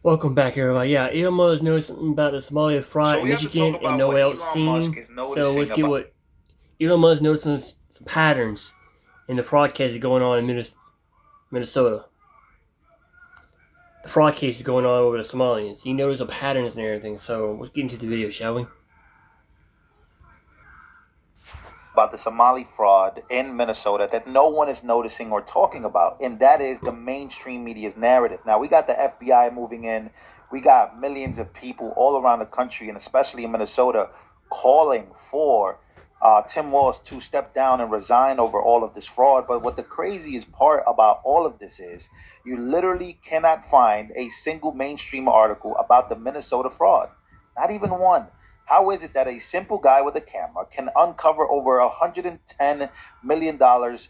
Welcome back, everybody. Yeah, Elon Musk knows something about the Somalia fraud So in we have to talk Michigan and about what nowhere else Elon Musk seen. is So let's noticing get about. what Elon Musk knows some patterns in the fraud cases going on in Minnesota. The fraud cases going on over the Somalians. He knows the patterns and everything. So let's get into the video, shall we? About the Somali fraud in Minnesota that no one is noticing or talking about, and that is the mainstream media's narrative. Now, we got the FBI moving in, we got millions of people all around the country, and especially in Minnesota, calling for Tim Walz to step down and resign over all of this fraud. But what the craziest part about all of this is you literally cannot find a single mainstream article about the Minnesota fraud, not even one. How is it that a simple guy with a camera can uncover over $110 million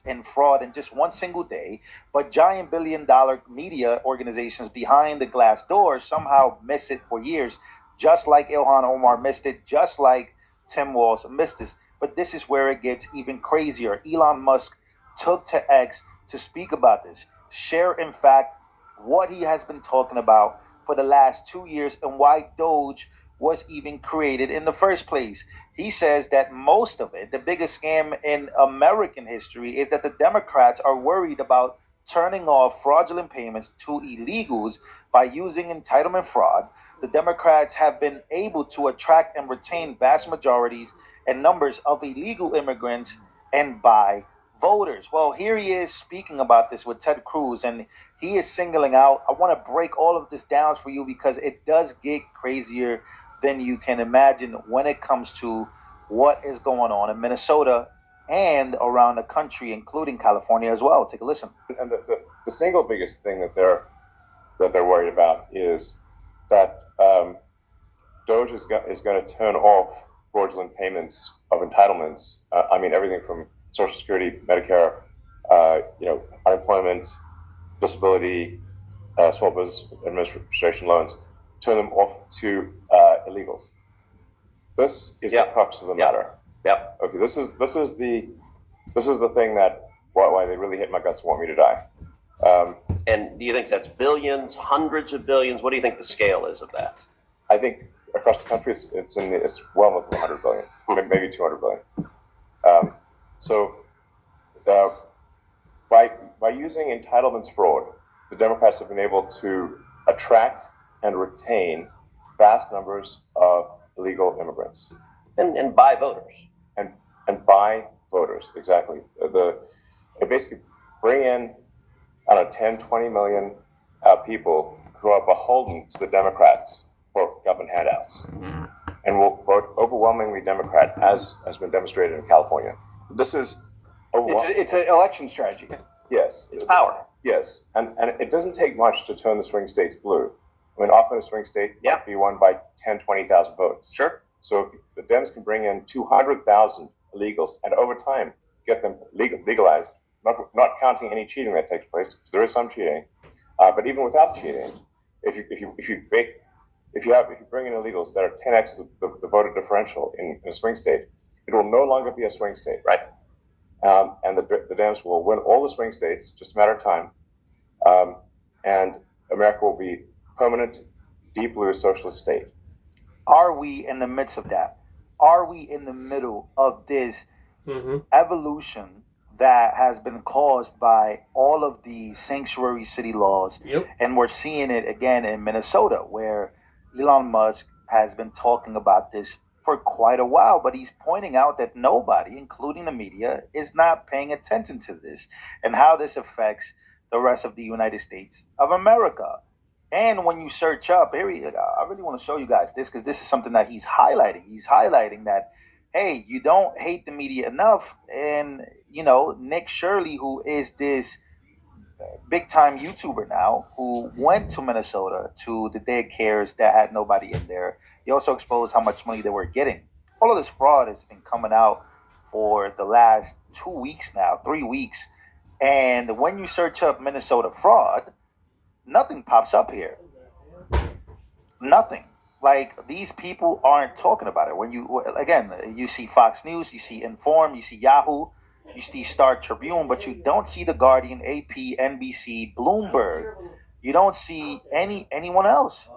in fraud in just one single day, but giant billion-dollar media organizations behind the glass doors somehow miss it for years, just like Ilhan Omar missed it, just like Tim Walz missed this. But this is where it gets even crazier. Elon Musk took to X to speak about this, share, in fact, what he has been talking about for the last 2 years and why Doge was even created in the first place. He says that most of it, the biggest scam in American history, is that the Democrats are worried about turning off fraudulent payments to illegals by using entitlement fraud. The Democrats have been able to attract and retain vast majorities and numbers of illegal immigrants and by voters. Well, here he is speaking about this with Ted Cruz, and he is singling out. I want to break all of this down for you because it does get crazier than you can imagine when it comes to what is going on in Minnesota and around the country, including California as well. Take a listen. And the single biggest thing that they're worried about is that Doge is going to turn off fraudulent payments of entitlements. I mean, everything from Social Security, Medicare, unemployment, disability, small business administration loans, turn them off to illegals. This is the crux of the matter. Yep. Okay, this is the thing that why they really hit my guts and want me to die. And do you think that's billions, hundreds of billions? What do you think the scale is of that? I think across the country, it's well north of 100 billion, maybe 200 billion. So by using entitlements fraud, the Democrats have been able to attract and retain vast numbers of illegal immigrants And by voters. and by voters. Exactly. They basically bring in, I don't know, 10, 20 million people who are beholden to the Democrats for government handouts and will vote overwhelmingly Democrat, as has been demonstrated in California. This is It's an election strategy. yes, It's power. yes, and it doesn't take much to turn the swing states blue. I mean, often a swing state might be won by 10, 20,000 votes. Sure. So if the Dems can bring in 200,000 illegals and over time get them legalized, not counting any cheating that takes place, because there is some cheating, but even without cheating, if you bring in illegals that are 10x the voter differential in a swing state, it will no longer be a swing state. Right. And the Dems will win all the swing states, just a matter of time, and America will be permanent, deep blue socialist state. Are we in the midst of that? Are we in the middle of this evolution that has been caused by all of the sanctuary city laws? Yep. And we're seeing it again in Minnesota, where Elon Musk has been talking about this for quite a while, but he's pointing out that nobody, including the media, is not paying attention to this and how this affects the rest of the United States of America. And when you search up, I really want to show you guys this because this is something that he's highlighting. He's highlighting that, hey, you don't hate the media enough. And, Nick Shirley, who is this big time YouTuber now, who went to Minnesota to the daycares that had nobody in there, he also exposed how much money they were getting. All of this fraud has been coming out for the last 2 weeks now, 3 weeks. And when you search up Minnesota fraud, nothing pops up here. Nothing. Like, these people aren't talking about it. When you see Fox News, you see Inform, you see Yahoo, you see Star Tribune, but you don't see The Guardian, AP, NBC, Bloomberg, You don't see anyone else.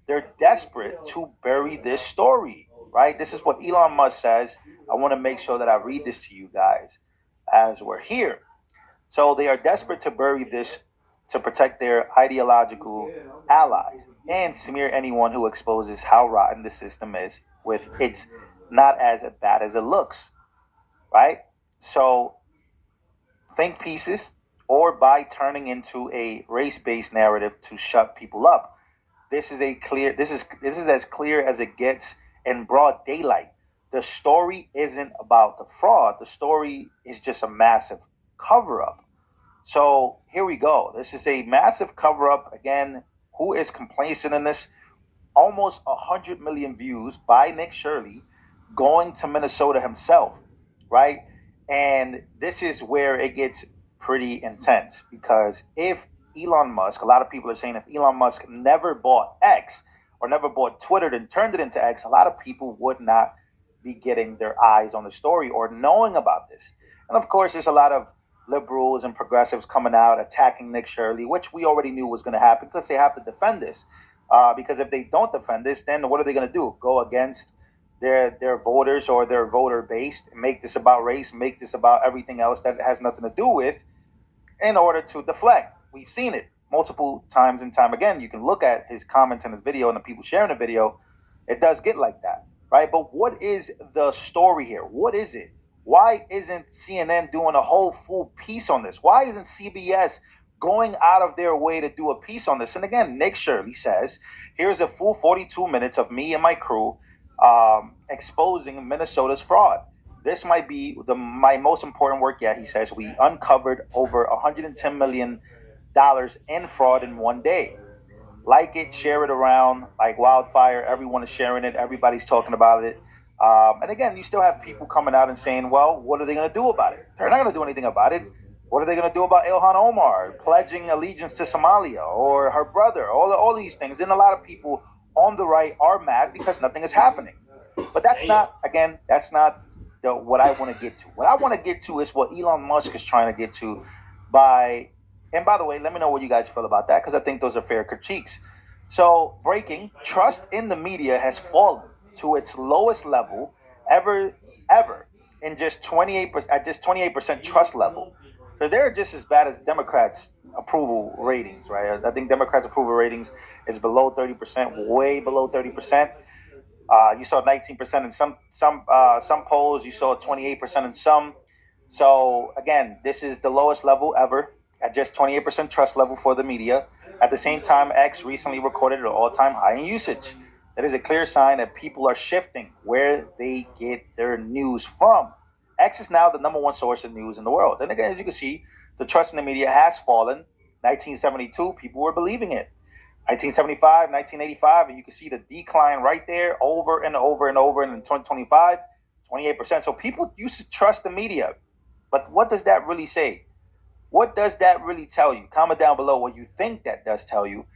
They're desperate to bury this story, right? This is what Elon Musk says. I want to make sure that I read this to you guys as we're here. So they are desperate to bury this to protect their ideological allies and smear anyone who exposes how rotten the system is with it's not as bad as it looks, right? So think pieces or by turning into a race-based narrative to shut people up. This is as clear as it gets in broad daylight. The story isn't about the fraud. The story is just a massive cover-up. So here we go. This is a massive cover-up. Again, who is complacent in this? Almost 100 million views by Nick Shirley going to Minnesota himself, right? And this is where it gets pretty intense, because if Elon Musk, a lot of people are saying if Elon Musk never bought X or never bought Twitter and turned it into X, a lot of people would not be getting their eyes on the story or knowing about this. And of course, there's a lot of liberals and progressives coming out attacking Nick Shirley, which we already knew was going to happen because they have to defend this. Because if they don't defend this, then what are they going to do? Go against their voters or their voter base, make this about race, make this about everything else that has nothing to do with, in order to deflect. We've seen it multiple times and time again. You can look at his comments in his video and the people sharing the video. It does get like that, right? But what is the story here? What is it? Why isn't CNN doing a whole full piece on this? Why isn't CBS going out of their way to do a piece on this? And again, Nick Shirley says, here's a full 42 minutes of me and my crew exposing Minnesota's fraud. This might be my most important work yet, he says. We uncovered over $110 million in fraud in one day. Like it, share it around like wildfire. Everyone is sharing it. Everybody's talking about it. And again, you still have people coming out and saying, well, what are they going to do about it? They're not going to do anything about it. What are they going to do about Ilhan Omar pledging allegiance to Somalia or her brother? All these things. And a lot of people on the right are mad because nothing is happening. But that's not what I want to get to. What I want to get to is what Elon Musk is trying to get to and by the way, let me know what you guys feel about that, because I think those are fair critiques. So, breaking, trust in the media has fallen to its lowest level ever, in just 28% trust level. So they're just as bad as Democrats' approval ratings, right? I think Democrats' approval ratings is below 30%, way below 30%. You saw 19% in some polls. You saw 28% in some. So again, this is the lowest level ever at just 28% trust level for the media. At the same time, X recently recorded an all-time high in usage. That is a clear sign that people are shifting where they get their news from. X is now the number one source of news in the world. And again, as you can see, the trust in the media has fallen. 1972, people were believing it. 1975, 1985, and you can see the decline right there over and over and over. And in 2025, 28%. So people used to trust the media. But what does that really say? What does that really tell you? Comment down below what you think that does tell you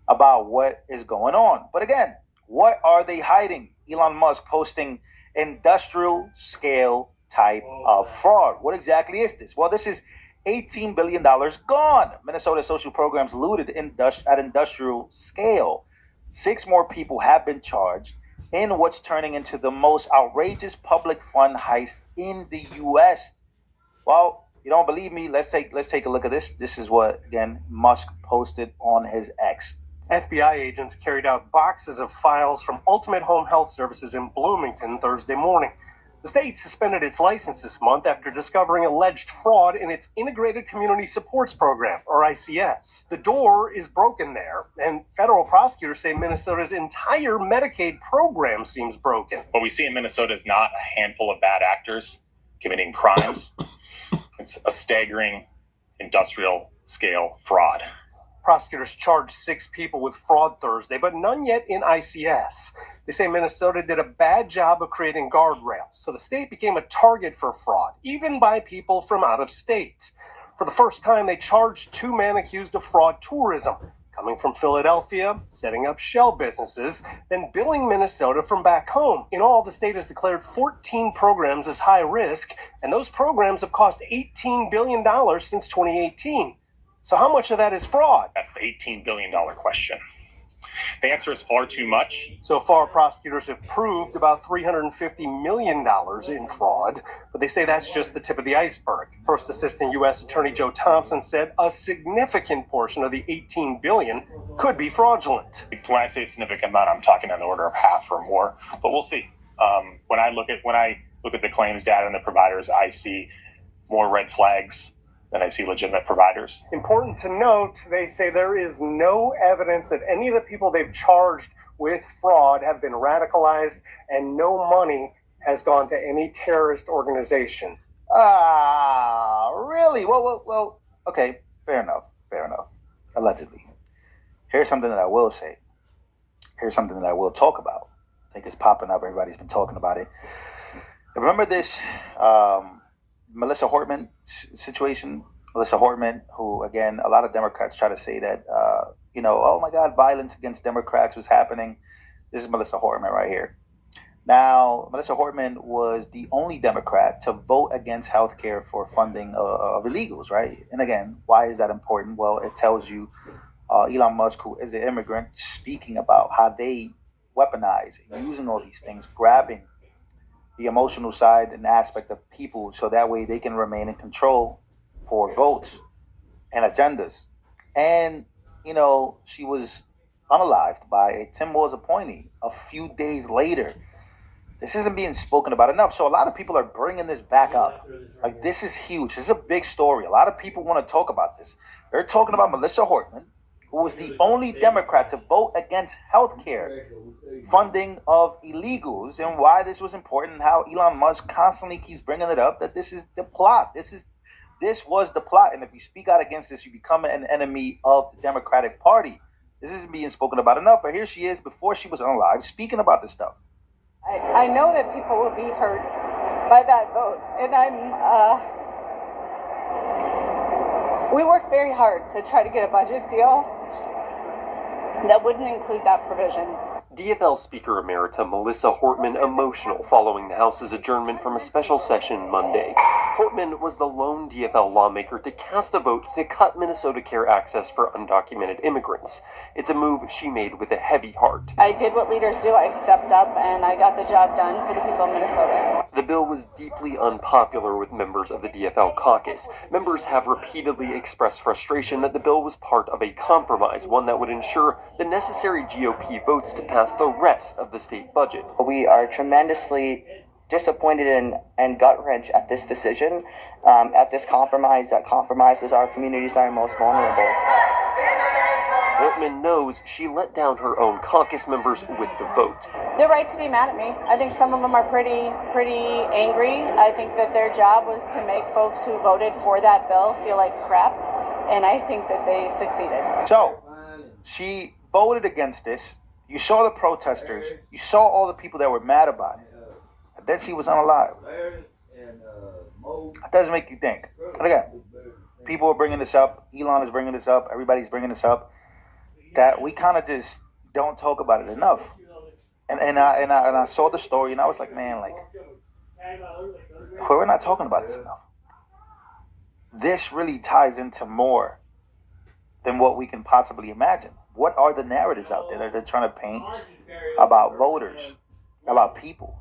about what is going on. But again, what are they hiding? Elon Musk posting industrial scale type of fraud. What exactly is this? Well, this is $18 billion gone. Minnesota social programs looted at industrial scale. 6 more people have been charged in what's turning into the most outrageous public fund heist in the U.S. Well, you don't believe me? Let's take a look at this. This is what, again, Musk posted on his X. FBI agents carried out boxes of files from Ultimate Home Health Services in Bloomington Thursday morning. The state suspended its license this month after discovering alleged fraud in its Integrated Community Supports Program, or ICS. The door is broken there, and federal prosecutors say Minnesota's entire Medicaid program seems broken. What we see in Minnesota is not a handful of bad actors committing crimes. It's a staggering industrial scale fraud. Prosecutors charged 6 people with fraud Thursday, but none yet in ICS. They say Minnesota did a bad job of creating guardrails, so the state became a target for fraud, even by people from out of state. For the first time, they charged 2 men accused of fraud tourism, coming from Philadelphia, setting up shell businesses, then billing Minnesota from back home. In all, the state has declared 14 programs as high risk, and those programs have cost $18 billion since 2018. So how much of that is fraud? That's the $18 billion question. The answer is far too much. So far, prosecutors have proved about $350 million in fraud, but they say that's just the tip of the iceberg. First Assistant U.S. Attorney Joe Thompson said a significant portion of the $18 billion could be fraudulent. When I say significant amount, I'm talking on the order of half or more, but we'll see. When I look at the claims data and the providers, I see more red flags than I see legitimate providers. Important to note, they say there is no evidence that any of the people they've charged with fraud have been radicalized, and no money has gone to any terrorist organization. Really? Well, okay, fair enough. Allegedly. Here's something that I will say. Here's something that I will talk about. I think it's popping up. Everybody's been talking about it. Remember this Melissa Hortman situation? Melissa Hortman, who, again, a lot of Democrats try to say that, oh my God, violence against Democrats was happening. This is Melissa Hortman right here. Now, Melissa Hortman was the only Democrat to vote against health care for funding of illegals, right? And again, why is that important? Well, it tells you Elon Musk, who is an immigrant, speaking about how they weaponize, using all these things, grabbing the emotional side and aspect of people so that way they can remain in control for votes and agendas. And, she was unalived by a Tim Walz appointee a few days later. This isn't being spoken about enough. So a lot of people are bringing this back up. Like, this is huge. This is a big story. A lot of people want to talk about this. They're talking about Melissa Hortman, who was the only Democrat to vote against health care funding of illegals, and why this was important, and how Elon Musk constantly keeps bringing it up, that this is the plot. This was the plot. And if you speak out against this, you become an enemy of the Democratic Party. This isn't being spoken about enough. But here she is, before she was unalive, speaking about this stuff. I know that people will be hurt by that vote, and we worked very hard to try to get a budget deal that wouldn't include that provision. DFL Speaker Emerita Melissa Hortman emotional following the House's adjournment from a special session Monday. Hortman was the lone DFL lawmaker to cast a vote to cut Minnesota Care access for undocumented immigrants. It's a move she made with a heavy heart. I did what leaders do. I stepped up and I got the job done for the people of Minnesota. The bill was deeply unpopular with members of the DFL caucus. Members have repeatedly expressed frustration that the bill was part of a compromise, one that would ensure the necessary GOP votes to pass the rest of the state budget. We are tremendously disappointed and gut-wrenched at this decision, at this compromise that compromises our communities that are most vulnerable. Hortman knows she let down her own caucus members with the vote. They're right to be mad at me. I think some of them are pretty angry. I think that their job was to make folks who voted for that bill feel like crap, and I think that they succeeded. So, she voted against this. You saw the protesters. You saw all the people that were mad about it. And then she was unalive. That doesn't make you think. And again, people are bringing this up. Elon is bringing this up. Everybody's bringing this up. That we kind of just don't talk about it enough. And I saw the story and I was like, man, we're not talking about this enough. This really ties into more than what we can possibly imagine. What are the narratives out there that they're trying to paint about voters, about people,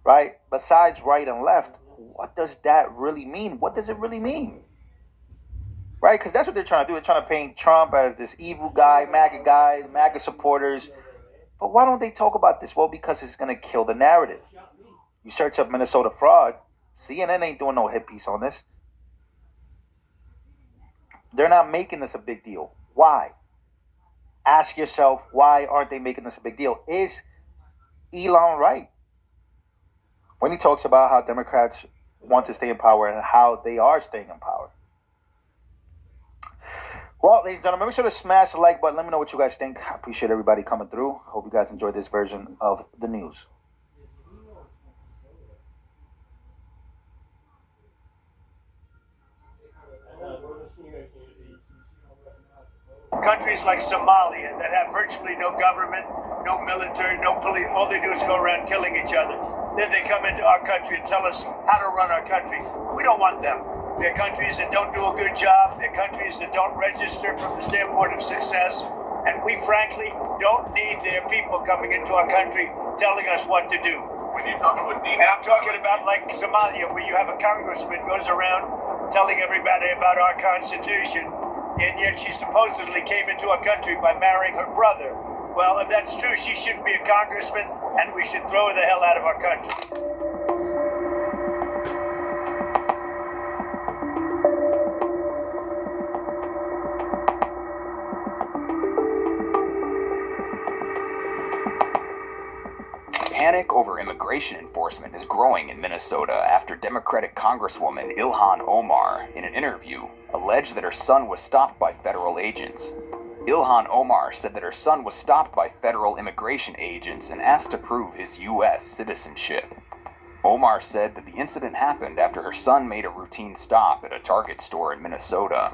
right? Besides right and left, what does that really mean? What does it really mean? Right? Because that's what they're trying to do. They're trying to paint Trump as this evil guy, MAGA supporters. But why don't they talk about this? Well, because it's going to kill the narrative. You search up Minnesota fraud, CNN ain't doing no hit piece on this. They're not making this a big deal. Why? Ask yourself, why aren't they making this a big deal? Is Elon right when he talks about how Democrats want to stay in power and how they are staying in power? Well, ladies and gentlemen, make sure to smash the like button. Let me know what you guys think. I appreciate everybody coming through. Hope you guys enjoyed this version of the news. Countries like Somalia that have virtually no government, no military, no police, all they do is go around killing each other. Then they come into our country and tell us how to run our country. We don't want them. They're countries that don't do a good job. They're countries that don't register from the standpoint of success. And we, frankly, don't need their people coming into our country telling us what to do. When you're talking with Dean, I'm talking about like Somalia, where you have a congressman goes around telling everybody about our Constitution, and yet she supposedly came into our country by marrying her brother. Well, if that's true, she shouldn't be a congressman, and we should throw her the hell out of our country. Panic over immigration enforcement is growing in Minnesota after Democratic Congresswoman Ilhan Omar, in an interview, alleged that her son was stopped by federal agents. Ilhan Omar said that her son was stopped by federal immigration agents and asked to prove his U.S. citizenship. Omar said that the incident happened after her son made a routine stop at a Target store in Minnesota.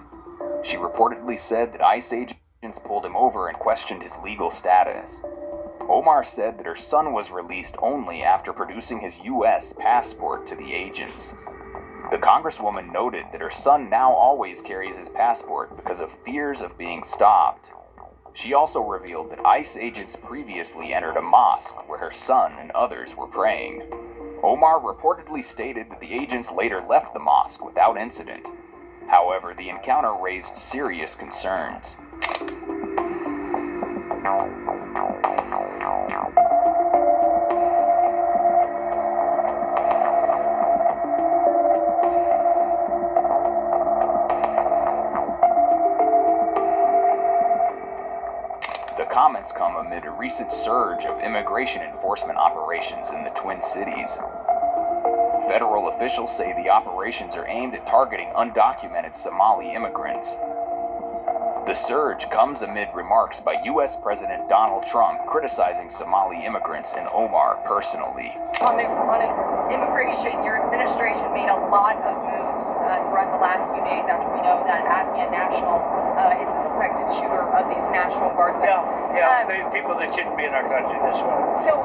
She reportedly said that ICE agents pulled him over and questioned his legal status. Omar said that her son was released only after producing his U.S. passport to the agents. The Congresswoman noted that her son now always carries his passport because of fears of being stopped. She also revealed that ICE agents previously entered a mosque where her son and others were praying. Omar reportedly stated that the agents later left the mosque without incident. However, the encounter raised serious concerns. The comments come amid a recent surge of immigration enforcement operations in the Twin Cities. Federal officials say the operations are aimed at targeting undocumented Somali immigrants. The surge comes amid remarks by U.S. President Donald Trump criticizing Somali immigrants and Omar personally. On immigration, your administration made a lot of moves throughout the last few days after we know that Afghan national is the suspected shooter of these National Guardsmen. The people that shouldn't be in our country this way. So